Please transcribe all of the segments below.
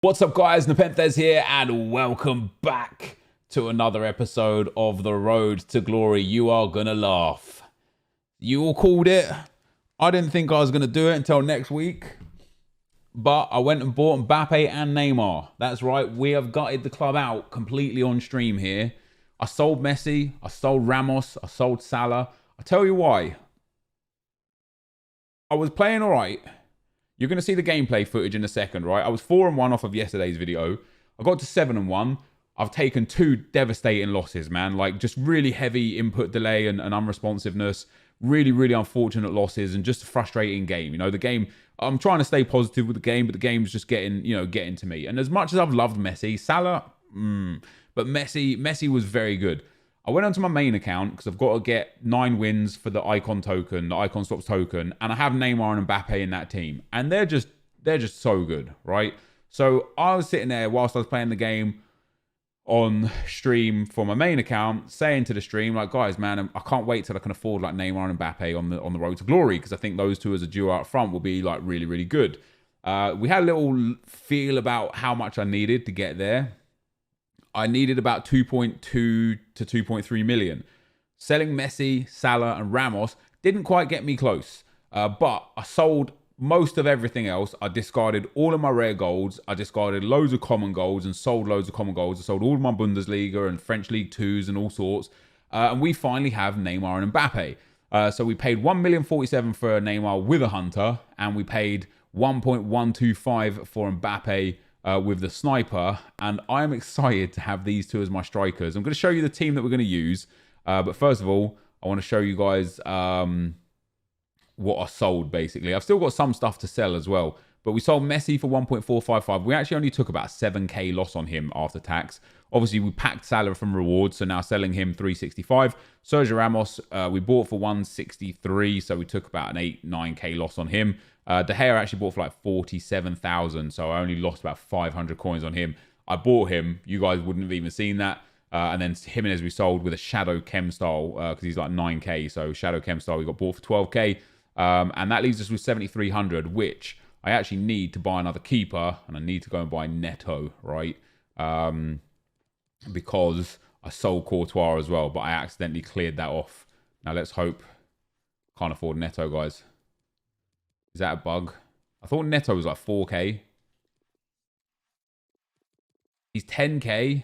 What's up, guys? NepentheZ here, and welcome back to another episode of The Road to Glory. You are gonna laugh. You all called it. I didn't think I was gonna do it until next week, but I went and bought MBAPPE and NEYMAR. That's right, we have gutted the club out completely on stream here. I sold Messi, I sold Ramos, I sold Salah. I tell you why. I was playing all right. You're going to see the gameplay footage in a second, right? I was 4-1 off of yesterday's video. I got to 7-1. I've taken two devastating losses, man. Like, just really heavy input delay and unresponsiveness. Really, really unfortunate losses and just a frustrating game. You know, the game, I'm trying to stay positive with the game, but the game's just getting to me. And as much as I've loved Messi, Salah, but Messi was very good. I went onto my main account because I've got to get 9 wins for the icon token, the icon stops token, and I have Neymar and MBAPPE in that team, and they're just so good, right? So I was sitting there whilst I was playing the game on stream for my main account, saying to the stream, like, guys, man, I can't wait till I can afford like Neymar and MBAPPE on the road to glory, because I think those two as a duo up front will be like really, really good. We had a little feel about how much I needed to get there. I needed about 2.2 to 2.3 million. Selling Messi, Salah, and Ramos didn't quite get me close. But I sold most of everything else. I discarded all of my rare golds. I discarded loads of common golds and sold loads of common golds. I sold all of my Bundesliga and French League 2s and all sorts. And we finally have Neymar and MBAPPE. So we paid 1,047,000 for Neymar with a Hunter, and we paid 1.125 for MBAPPE with the sniper, and I am excited to have these two as my strikers. I'm going to show you the team that we're going to use, but first of all, I want to show you guys what I sold, basically. I've still got some stuff to sell as well, but we sold Messi for 1.455. We actually only took about 7k loss on him after tax. Obviously, we packed Salah from rewards, so now selling him 365. Sergio Ramos, we bought for 163, so we took about an 9k loss on him. De Gea actually bought for like 47,000, so I only lost about 500 coins on him. I bought him. You guys wouldn't have even seen that. And then Jimenez we sold with a Shadow Chem style because he's like 9k, so Shadow Chem style we got bought for 12k. And that leaves us with 7,300, which I actually need to buy another keeper, and I need to go and buy Neto, right? Because I sold Courtois as well, but I accidentally cleared that off. Now let's hope. Can't afford Neto, guys. Is that a bug? I thought Neto was like 4k. He's 10k.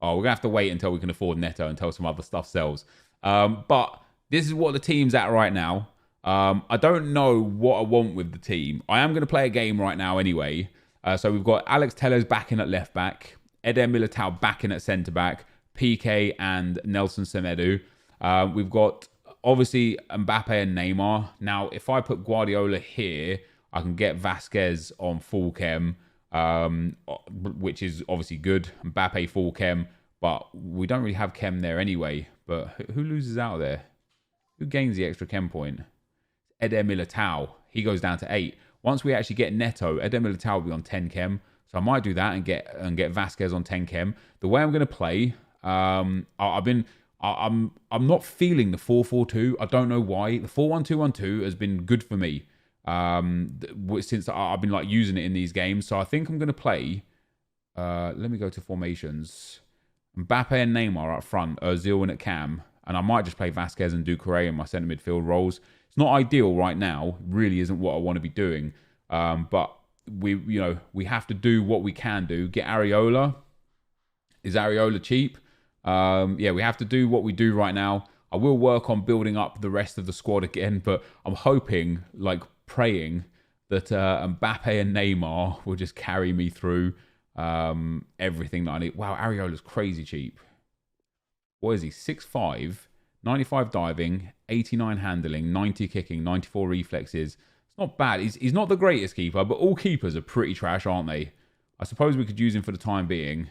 Oh, we're going to have to wait until we can afford Neto until some other stuff sells. But this is what the team's at right now. I don't know what I want with the team. I am going to play a game right now anyway. So we've got Alex Telles back in at left back. Eder Militao back in at centre back. PK and Nelson Semedo. We've got obviously MBAPPE and Neymar. Now, if I put Guardiola here, I can get Vasquez on full chem, which is obviously good. MBAPPE full chem, but we don't really have chem there anyway. But who loses out there? Who gains the extra chem point? Eder Militao. He goes down to 8. Once we actually get Neto, Eder Militao will be on 10 chem. So I might do that and get Vasquez on 10 chem. The way I'm going to play, I'm not feeling the 4-4-2. I don't know why. The 4-1-2-1-2 has been good for me since I've been like using it in these games. So I think I'm going to play. Let me go to formations. MBAPPE and Neymar up front, Ozil in at cam, and I might just play Vasquez and Doucouré in my centre midfield roles. It's not ideal right now. It really isn't what I want to be doing. But we have to do what we can do. Get Areola. Is Areola cheap? Yeah, we have to do what we do right now. I will work on building up the rest of the squad again, but I'm hoping, like praying, that MBAPPE and Neymar will just carry me through everything that I need. Wow, Areola's crazy cheap. What is he? 6'5", 95 diving, 89 handling, 90 kicking, 94 reflexes. It's not bad. He's not the greatest keeper, but all keepers are pretty trash, aren't they? I suppose we could use him for the time being.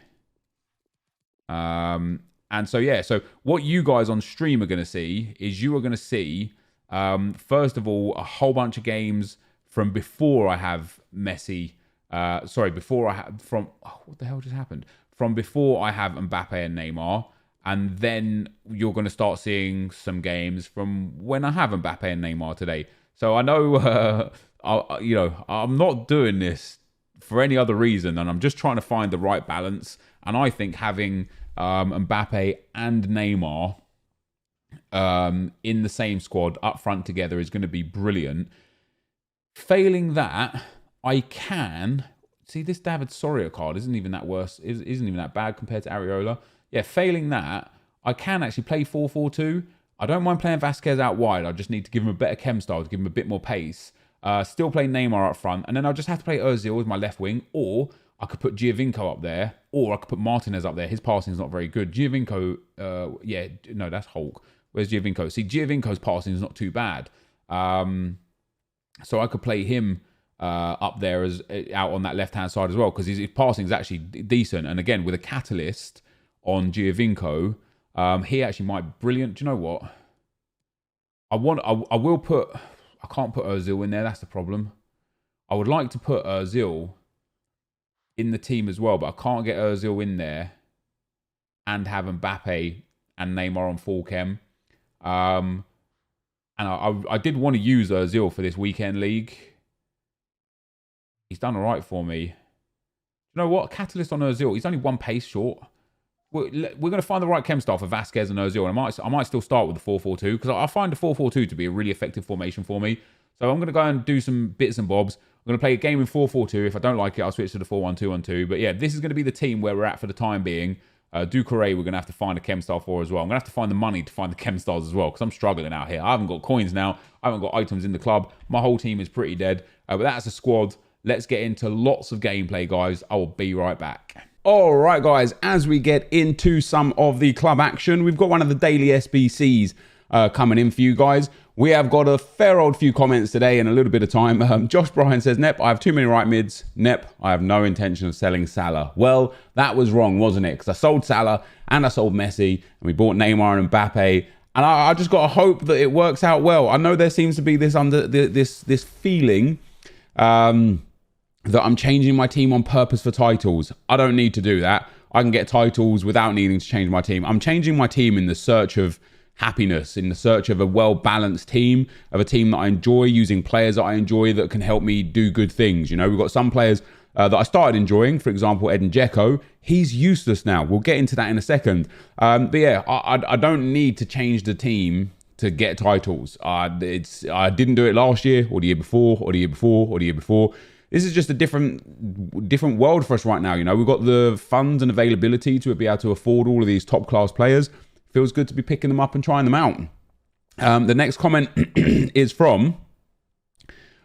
And so, yeah, so what you guys on stream are going to see is you are going to see, first of all, a whole bunch of games from before I have Messi. Before I have what the hell just happened? From before I have MBAPPE and Neymar. And then you're going to start seeing some games from when I have MBAPPE and Neymar today. So I know, I'm not doing this for any other reason, and I'm just trying to find the right balance. And I think having Mbappe and Neymar in the same squad up front together is going to be brilliant. Failing that, I can see this David Soria card isn't even that worse, isn't even that bad compared to Areola. Yeah, failing that, I can actually play 4-4-2. I don't mind playing Vasquez out wide. I just need to give him a better chem style to give him a bit more pace. Still play Neymar up front, and then I'll just have to play Ozil as my left wing, or I could put Giovinco up there, or I could put Martinez up there. His passing is not very good. Giovinco, yeah, no, that's Hulk. Where's Giovinco? See, Giovinco's passing is not too bad. So I could play him up there as out on that left-hand side as well, because his passing is actually decent. And again, with a catalyst on Giovinco, he actually might be brilliant. Do you know what? I will put... I can't put Ozil in there. That's the problem. I would like to put Ozil in the team as well, but I can't get Ozil in there and have Mbappe and Neymar on full chem. And I did want to use Ozil for this weekend league. He's done all right for me. You know what? Catalyst on Ozil. He's only one pace short. We're going to find the right chem style for Vasquez and Ozil, and I might still start with the 4-4-2, because I find the 4-4-2 to be a really effective formation for me. So I'm going to go and do some bits and bobs. I'm going to play a game in 4-4-2. If I don't like it, I'll switch to the 4-1-2-1-2. But yeah, this is going to be the team where we're at for the time being. Ducouré, we're going to have to find a chem style for as well. I'm going to have to find the money to find the chem styles as well, because I'm struggling out here. I haven't got coins now. I haven't got items in the club. My whole team is pretty dead. But that's a squad. Let's get into lots of gameplay, guys. I will be right back. All right, guys, as we get into some of the club action, we've got one of the daily SBCs coming in for you guys. We have got a fair old few comments today in a little bit of time. Josh Bryan says, Nep, I have too many right mids. Nep, I have no intention of selling Salah. Well, that was wrong, wasn't it? Because I sold Salah and I sold Messi, and we bought Neymar and Mbappe. And I just got to hope that it works out well. I know there seems to be this this feeling that I'm changing my team on purpose for titles. I don't need to do that. I can get titles without needing to change my team. I'm changing my team in the search of happiness, in the search of a well-balanced team, of a team that I enjoy, using players that I enjoy that can help me do good things. You know, we've got some players that I started enjoying, for example, Edin Dzeko. He's useless now. We'll get into that in a second. But yeah, I don't need to change the team to get titles. I didn't do it last year, or the year before, or the year before, or the year before. This is just a different world for us right now. You know, we've got the funds and availability to be able to afford all of these top class players. Feels good to be picking them up and trying them out. The next comment is from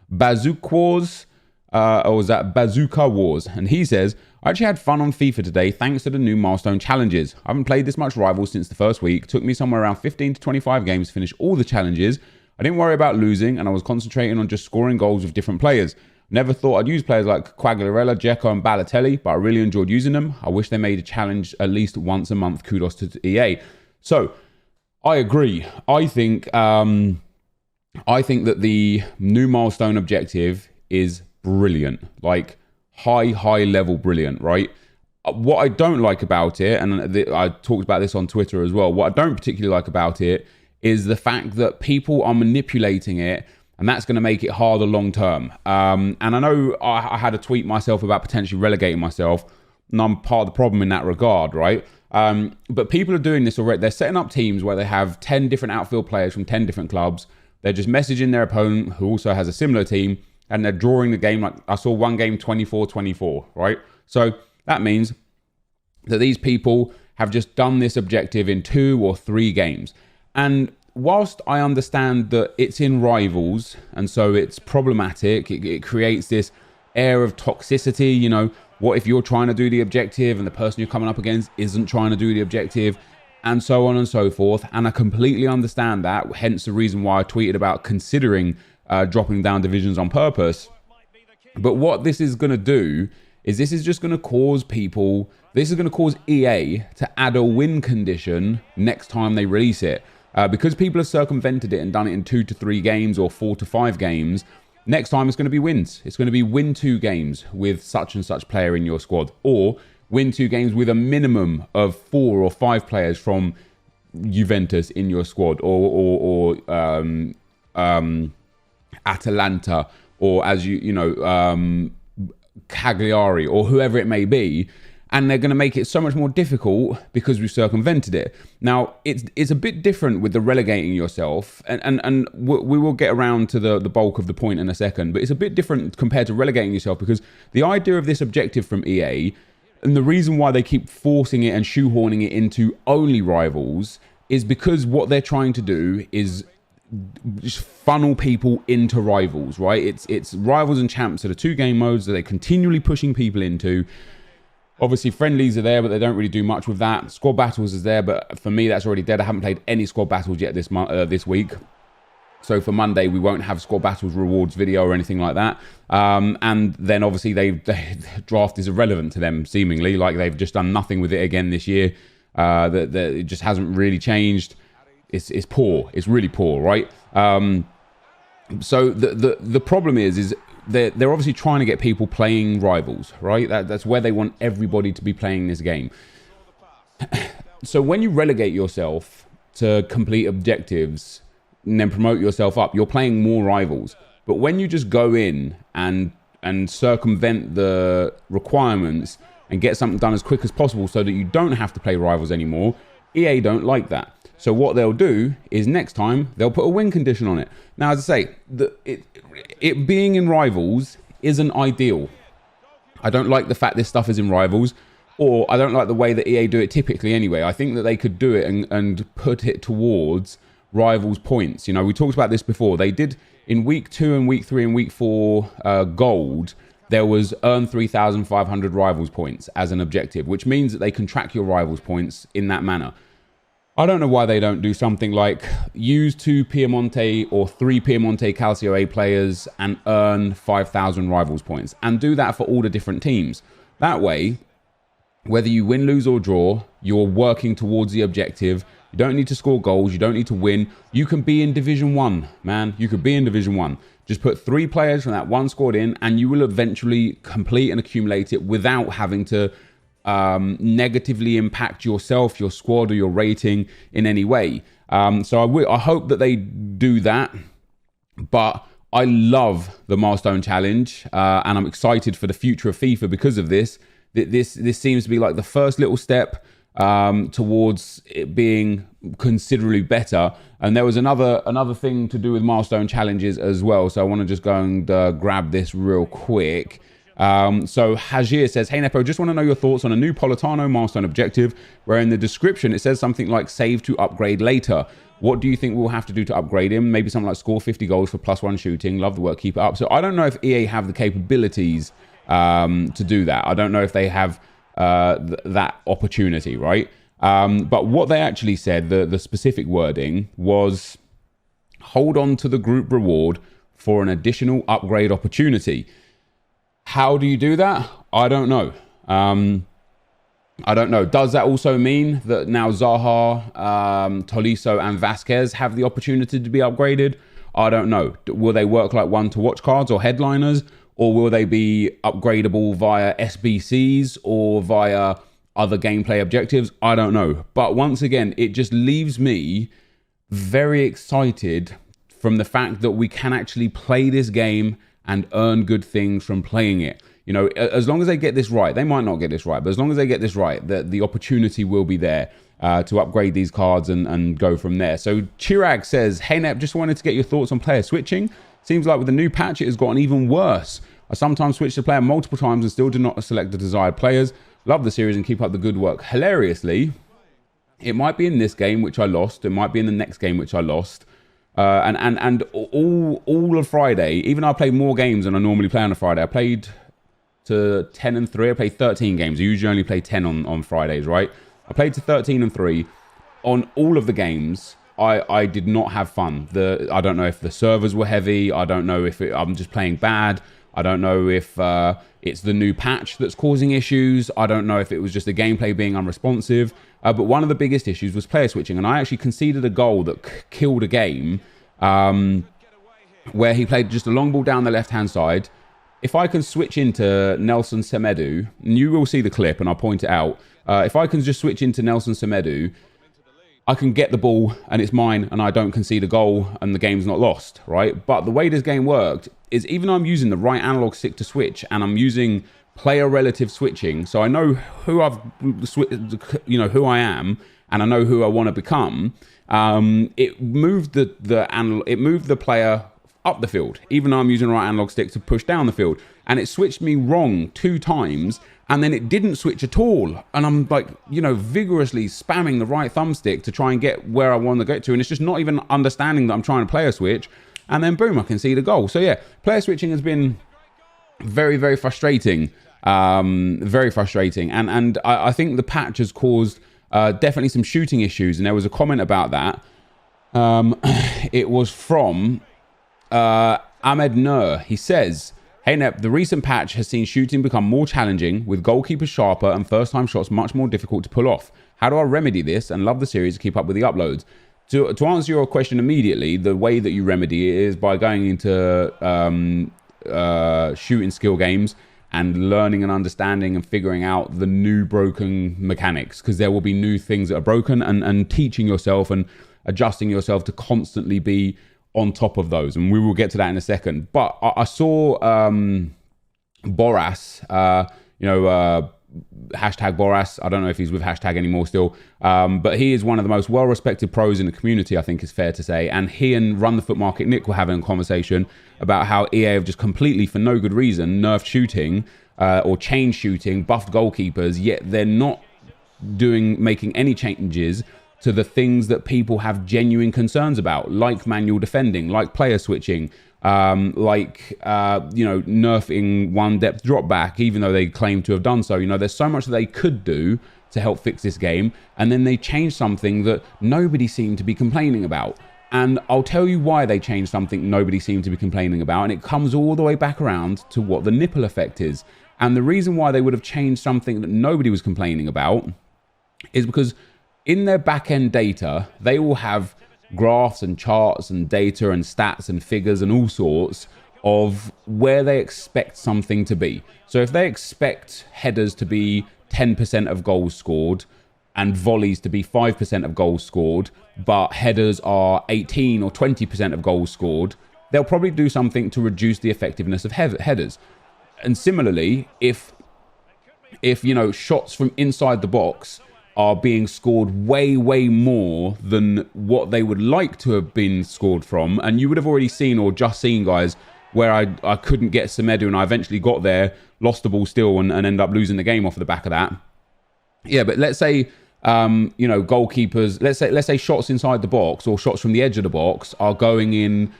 Bazooka Wars, or was that Bazooka Wars? And he says, I actually had fun on FIFA today thanks to the new milestone challenges. I haven't played this much Rivals since the first week. Took me somewhere around 15 to 25 games to finish all the challenges. I didn't worry about losing, and I was concentrating on just scoring goals with different players. Never thought I'd use players like Quagliarella, Dzeko and Balotelli, but I really enjoyed using them. I wish they made a challenge at least once a month. Kudos to EA. So, I agree. I think that the new milestone objective is brilliant. Like, high level brilliant, right? What I don't like about it, and I talked about this on Twitter as well, what I don't particularly like about it is the fact that people are manipulating it, and that's going to make it harder long term. And I know I had a tweet myself about potentially relegating myself, and I'm part of the problem in that regard, right? But people are doing this already. They're setting up teams where they have 10 different outfield players from 10 different clubs. They're just messaging their opponent who also has a similar team, and they're drawing the game. Like I saw one game 24-24, right? So that means that these people have just done this objective in 2 or 3 games. And whilst I understand that it's in Rivals, and so it's problematic, it creates this air of toxicity. You know, what if you're trying to do the objective and the person you're coming up against isn't trying to do the objective, and so on and so forth. And I completely understand that, hence the reason why I tweeted about considering dropping down divisions on purpose. But what this is going to do is this is just going to cause people, this is going to cause EA to add a win condition next time they release it. Because people have circumvented it and done it in 2 to 3 games or 4 to 5 games, next time it's going to be wins. It's going to be win 2 games with such and such player in your squad, or win 2 games with a minimum of 4 or 5 players from Juventus in your squad, or Atalanta, or as Cagliari or whoever it may be, and they're going to make it so much more difficult because we've circumvented it. Now, it's a bit different with the relegating yourself, and we will get around to the bulk of the point in a second, but it's a bit different compared to relegating yourself, because the idea of this objective from EA, and the reason why they keep forcing it and shoehorning it into only rivals, is because what they're trying to do is just funnel people into rivals, right? It's rivals and champs are the two game modes that they're continually pushing people into. Obviously, friendlies are there, but they don't really do much with that. Squad battles is there, but for me, that's already dead. I haven't played any squad battles yet this week. So for Monday, we won't have squad battles rewards video or anything like that. And then obviously, the draft is irrelevant to them, seemingly. Like, they've just done nothing with it again this year. It just hasn't really changed. It's poor. It's really poor, right? So the problem is they're obviously trying to get people playing rivals, right? That's where they want everybody to be playing this game. So when you relegate yourself to complete objectives and then promote yourself up, you're playing more rivals. But when you just go in and circumvent the requirements and get something done as quick as possible so that you don't have to play rivals anymore, EA don't like that. So what they'll do is next time they'll put a win condition on it. Now, as I say, it being in rivals isn't ideal. I don't like the fact this stuff is in rivals, or I don't like the way that EA do it typically anyway. I think that they could do it and put it towards rivals points. You know, we talked about this before. They did in week 2 and week 3 and week 4 gold. There was earn 3,500 rivals points as an objective, which means that they can track your rivals points in that manner. I don't know why they don't do something like use 2 Piemonte or 3 Piemonte Calcio A players and earn 5,000 rivals points, and do that for all the different teams. That way, whether you win, lose or draw, you're working towards the objective. You don't need to score goals. You don't need to win. You can be in Division 1, man. You could be in Division 1. Just put 3 players from that one squad in, and you will eventually complete and accumulate it without having to negatively impact yourself, your squad, or your rating in any way. So I hope that they do that. But I love the Milestone Challenge, and I'm excited for the future of FIFA because of this. This seems to be like the first little step towards it being considerably better. And there was another thing to do with Milestone Challenges as well. So I want to just go and grab this real quick. So Hajir says, hey Nepo, just want to know your thoughts on a new Politano milestone objective, where in the description it says something like save to upgrade later. What do you think we'll have to do to upgrade him? Maybe something like score 50 goals for +1 shooting. Love the work, keep it up. So I don't know if EA have the capabilities to do that. I don't know if they have that opportunity, right? But what they actually said, the specific wording was hold on to the group reward for an additional upgrade opportunity. How do you do that? I don't know. I don't know. Does that also mean that now Zaha, Tolisso and Vasquez have the opportunity to be upgraded? I don't know. Will they work like one-to-watch cards or headliners? Or will they be upgradable via SBCs or via other gameplay objectives? I don't know. But once again, it just leaves me very excited from the fact that we can actually play this game and earn good things from playing it. You know, as long as they get this right, they might not get this right, but as long as they get this right, the opportunity will be there to upgrade these cards and go from there. So Chirag says, hey Nep, just wanted to get your thoughts on player switching. Seems like with the new patch, it has gotten even worse. I sometimes switch the player multiple times and still do not select the desired players. Love the series and keep up the good work. Hilariously, it might be in this game, which I lost. It might be in the next game, which I lost. And all of Friday, even though I played more games than I normally play on a Friday, I played to 10 and 3. I played 13 games. I usually only play 10 on Fridays, right? I played to 13 and 3. On all of the games, I did not have fun. I don't know if the servers were heavy. I don't know if I'm just playing bad. I don't know if it's the new patch that's causing issues. I don't know if it was just the gameplay being unresponsive. But one of the biggest issues was player switching. And I actually conceded a goal that killed a game where he played just a long ball down the left-hand side. If I can switch into Nelson Semedo, and you will see the clip and I'll point it out. If I can just switch into Nelson Semedo, I can get the ball and it's mine and I don't concede a goal and the game's not lost, right? But the way this game worked, is even though I'm using the right analog stick to switch and I'm using player relative switching, so I know who who I am and I know who I want to become. It moved the player up the field, even though I'm using the right analog stick to push down the field, and it switched me wrong 2 times, and then it didn't switch at all, and I'm like, vigorously spamming the right thumbstick to try and get where I want to get to, and it's just not even understanding that I'm trying to player switch, and then boom, I can see the goal. So yeah, player switching has been very, very frustrating, very frustrating, and I think the patch has caused definitely some shooting issues, and there was a comment about that. It was from Ahmed Nur. He says, "Hey Nep, the recent patch has seen shooting become more challenging, with goalkeepers sharper and first-time shots much more difficult to pull off. How do I remedy this and love the series to keep up with the uploads?" To answer your question immediately, the way that you remedy it is by going into shooting skill games and learning and understanding and figuring out the new broken mechanics, because there will be new things that are broken, and teaching yourself and adjusting yourself to constantly be on top of those, and we will get to that in a second. But I saw Boras, hashtag Boras, I don't know if he's with hashtag anymore still, but he is one of the most well-respected pros in the community, I think is fair to say, and he and Run the Foot Market Nick were having a conversation about how EA have just completely, for no good reason, nerfed shooting or changed shooting, buffed goalkeepers, yet they're not making any changes to the things that people have genuine concerns about, like manual defending, like player switching, nerfing one depth drop back, even though they claim to have done so. There's so much that they could do to help fix this game, and then they changed something that nobody seemed to be complaining about. And I'll tell you why they changed something nobody seemed to be complaining about, and it comes all the way back around to what the nipple effect is. And the reason why they would have changed something that nobody was complaining about is because in their back-end data, they will have graphs and charts and data and stats and figures and all sorts of where they expect something to be. So if they expect headers to be 10% of goals scored and volleys to be 5% of goals scored, but headers are 18 or 20% of goals scored, they'll probably do something to reduce the effectiveness of headers. And similarly, if shots from inside the box are being scored way, way more than what they would like to have been scored from, and you would have already seen or just seen, guys, where I couldn't get Semedo and I eventually got there, lost the ball still, and ended up losing the game off of the back of that. Yeah, but let's say goalkeepers, let's say shots inside the box or shots from the edge of the box are going in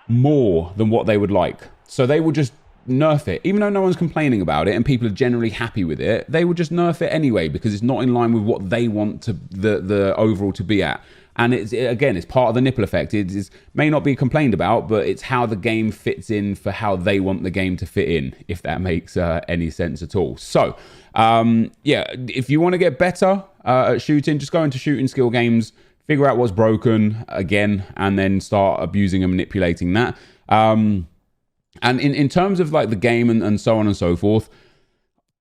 more than what they would like. So they will just nerf it, even though no one's complaining about it and people are generally happy with it. They will just nerf it anyway because it's not in line with what they want to the overall to be at. And it's part of the nipple effect. It may not be complained about, but it's how the game fits in for how they want the game to fit in, if that makes any sense at all. So if you want to get better at shooting, just go into shooting skill games, figure out what's broken again, and then start abusing and manipulating that. And in terms of like the game and so on and so forth,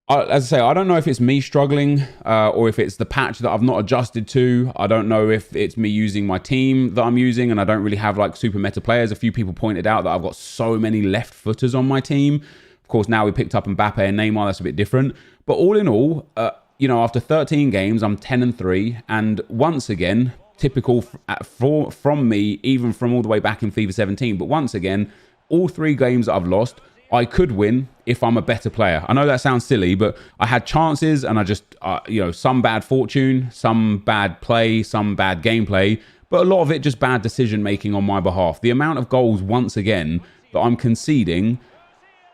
as I say, I don't know if it's me struggling or if it's the patch that I've not adjusted to. I don't know if it's me using my team that I'm using and I don't really have like super meta players. A few people pointed out that I've got so many left footers on my team. Of course, now we picked up MBAPPE and NEYMAR. That's a bit different. But all in all, after 13 games, I'm 10-3. And once again, typical from me, even from all the way back in FIFA 17. But once again, all 3 games that I've lost, I could win if I'm a better player. I know that sounds silly, but I had chances and I just, some bad fortune, some bad play, some bad gameplay, but a lot of it just bad decision making on my behalf. The amount of goals, once again, that I'm conceding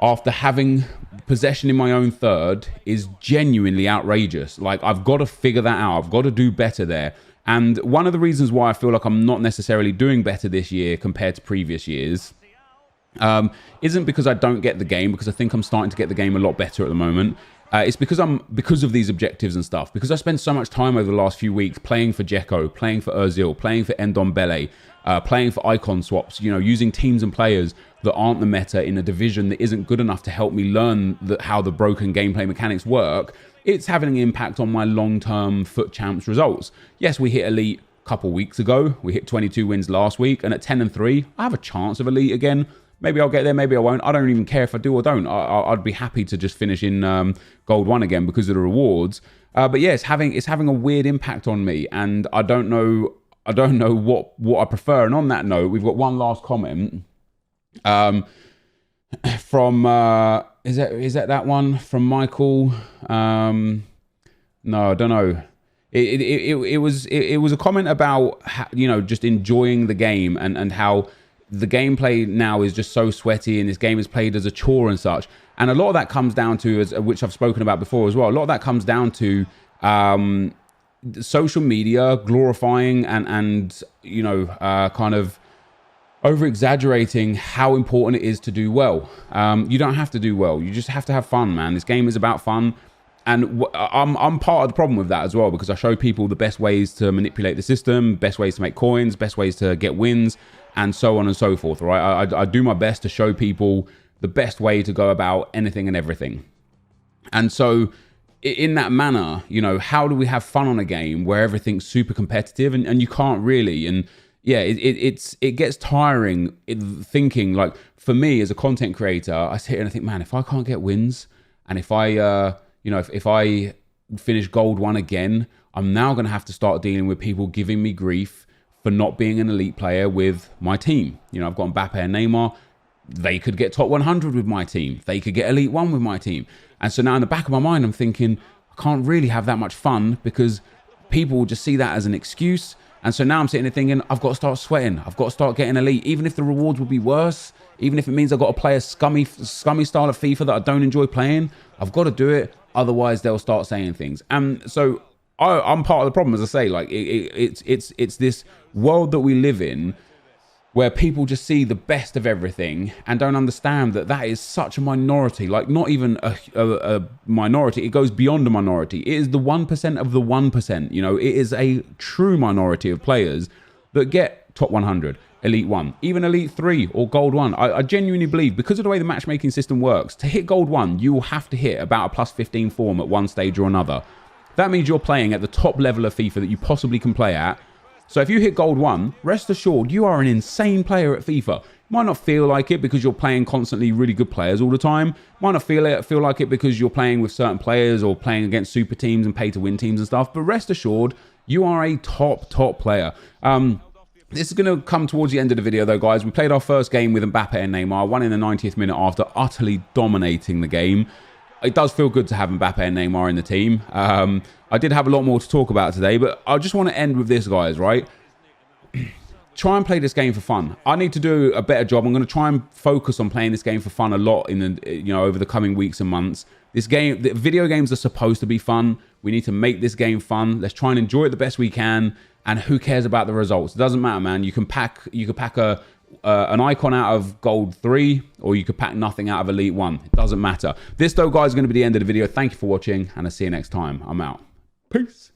after having possession in my own third is genuinely outrageous. Like, I've got to figure that out. I've got to do better there. And one of the reasons why I feel like I'm not necessarily doing better this year compared to previous years isn't because I don't get the game, because I think I'm starting to get the game a lot better at the moment. It's because of these objectives and stuff, because I spent so much time over the last few weeks playing for Dzeko, playing for Ozil, playing for Ndombele, playing for icon swaps, using teams and players that aren't the meta in a division that isn't good enough to help me learn how the broken gameplay mechanics work. It's having an impact on my long-term FUT Champs results. Yes, we hit Elite a couple weeks ago. We hit 22 wins last week, and at 10-3, I have a chance of Elite again. Maybe I'll get there, maybe I won't. I don't even care if I do or don't. I'd be happy to just finish in gold 1 again because of the rewards. But yeah, it's having a weird impact on me, and I don't know what I prefer. And on that note, we've got one last comment from is that one from Michael? No, I don't know. It was a comment about how, just enjoying the game and how the gameplay now is just so sweaty, and this game is played as a chore and such. And a lot of that comes down to, which I've spoken about before as well, a lot of that comes down to social media glorifying and kind of over exaggerating how important it is to do well. You don't have to do well. You just have to have fun, man. This game is about fun. And I'm part of the problem with that as well, because I show people the best ways to manipulate the system, best ways to make coins, best ways to get wins, and so on and so forth, right? I do my best to show people the best way to go about anything and everything. And so in that manner, how do we have fun on a game where everything's super competitive and you can't really? And yeah, it gets tiring thinking, like, for me as a content creator, I sit here and I think, man, if I can't get wins, and if I if I finish gold 1 again, I'm now going to have to start dealing with people giving me grief for not being an elite player with my team. I've got MBAPPE and NEYMAR. They could get top 100 with my team. They could get elite 1 with my team. And so now in the back of my mind, I'm thinking, I can't really have that much fun because people will just see that as an excuse. And so now I'm sitting there thinking, I've got to start sweating. I've got to start getting elite, even if the rewards will be worse. Even if it means I've got to play a scummy style of FIFA that I don't enjoy playing, I've got to do it. Otherwise, they'll start saying things. And so I'm part of the problem, as I say. Like it's this world that we live in where people just see the best of everything and don't understand that is such a minority. Like, not even a minority. It goes beyond a minority. It is the 1% of the 1%. It is a true minority of players that get top 100. Elite 1, even Elite 3 or Gold 1. I genuinely believe, because of the way the matchmaking system works, to hit Gold 1, you will have to hit about a plus 15 form at one stage or another. That means you're playing at the top level of FIFA that you possibly can play at. So if you hit Gold 1, rest assured, you are an insane player at FIFA. Might not feel like it because you're playing constantly really good players all the time. Might not feel like it because you're playing with certain players or playing against super teams and pay to win teams and stuff. But rest assured, you are a top player. This is going to come towards the end of the video though, guys. We played our first game with MBAPPE and NEYMAR, won in the 90th minute after utterly dominating the game. It does feel good to have MBAPPE and NEYMAR in the team. I did have a lot more to talk about today, but I just want to end with this, guys, right? Try and play this game for fun. I need to do a better job. I'm going to try and focus on playing this game for fun a lot in the, over the coming weeks and months. This game, the video games are supposed to be fun. We need to make this game fun. Let's try and enjoy it the best we can. And who cares about the results? It doesn't matter, man. You can pack an icon out of Gold 3, or you could pack nothing out of Elite 1. It doesn't matter. This, though, guys, is going to be the end of the video. Thank you for watching, and I'll see you next time. I'm out. Peace.